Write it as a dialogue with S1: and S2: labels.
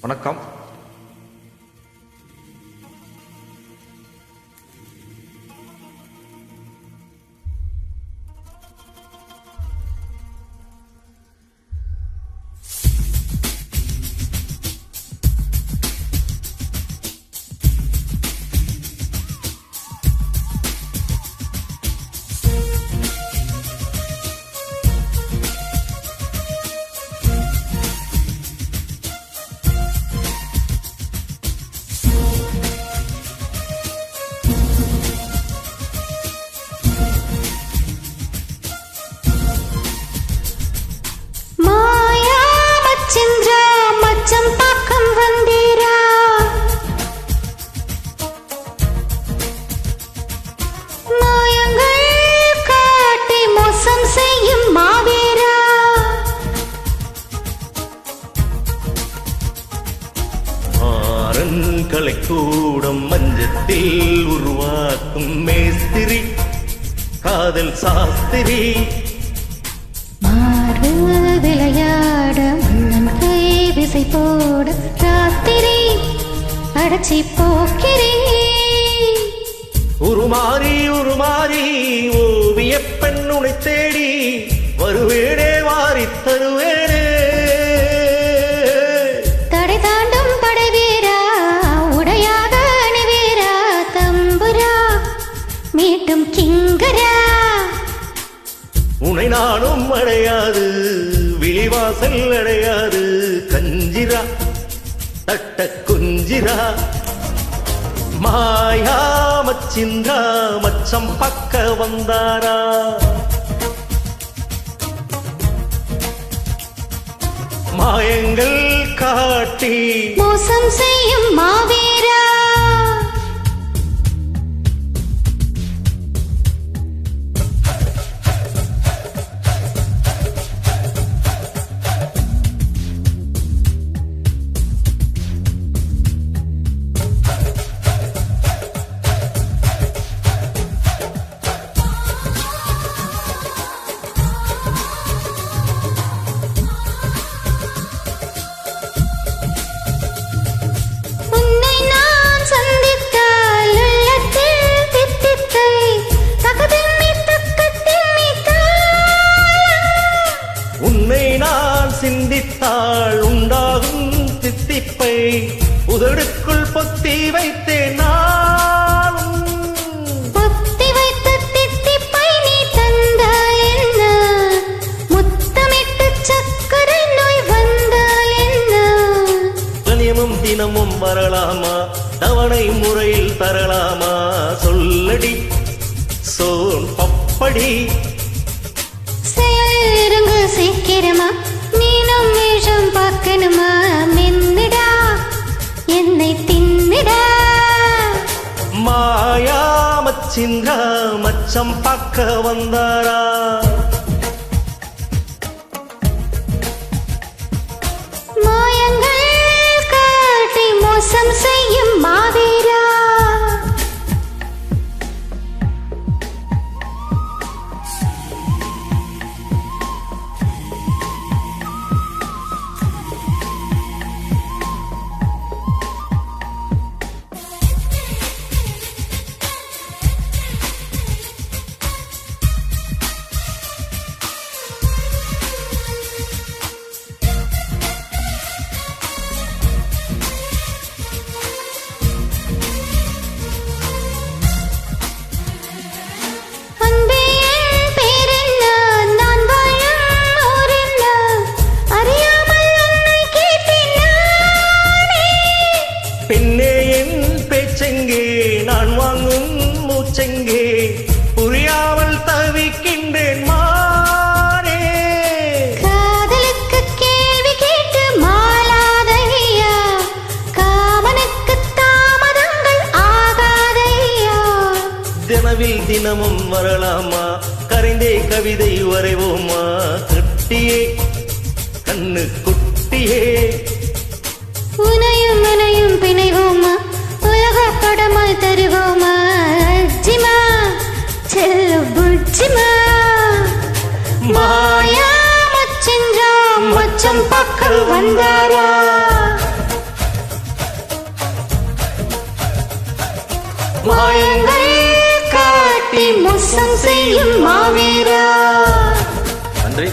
S1: வணக்கம். கலைக்கூடம் மஞ்சத்தில் உருவாக்கும் மேஸ்திரி காதல் சாஸ்திரி
S2: மாறு விளையாட மன்னன் கை விசை போட ராத்திரி அடைச்சி போக்கிறே
S1: உருமாறி ஓவிய பெண் உனை தேடி வருவேனே வாரி தருவேனே
S2: தடை தாண்டும் படைவீரா உடையாக அணிவீரா தம்புரா மீட்டும் கிங்கரா
S1: உனை நானும் அடையாது விழிவாசல் அடையாது கஞ்சிரா தட்ட குஞ்சிரா மாயா மச்சிந்தா மச்சம் பக்க வந்தாரா மாயங்கள் காட்டி
S2: மோசம் செய்யும் மாவீரா
S1: சிந்தித்தாள் உண்டாகும் தித்திப்பை உதடுக்குள் பொத்தி வைத்தேன்
S2: பொத்தி வைத்த தித்திப்பை நீ தந்தால் என்ன முத்தமிட்டு சக்கரை நோய் வந்தால் என்ன
S1: கனியமும் தினமும் வரலாமா தவணை முறையில் தரலாமா சொல்லடி சோன் பப்படி
S2: செயலில் இருங்க சீக்கிரமா நீனும் வேஷம் பார்க்கணுமா மென்னிடா என்னை தின்னிடா
S1: மாயா மச்சிந்தா மச்சம் பார்க்க வந்தாரா
S2: மாயங்கள் காட்டி மோசம் செய்யும் மாவீரா
S1: நான் வாங்கும் மூச்செங்கே புரியாமல் தவிக்கின்றேன் மாறே
S2: காதலுக்கு கேள்வி கேட்டு மாலாதையா காமனுக்கு தாமதங்கள் ஆகாதையா
S1: தினவில் தினமும் வரலாமா கரைந்தே கவிதை வரைவோமா கட்டியே கண்ணு குட்டியே
S2: உனையும் உனையும் பிணைவோமா உலக படமாய் தருவோமா அஜிமா செல்ல புஜ்ஜிமா மாயா மச்சின்றா மச்சம் பக்கம் வந்தாரா மாயங்கள் காட்டி மோசம் செய்யும் மாவீரா.
S1: நன்றி.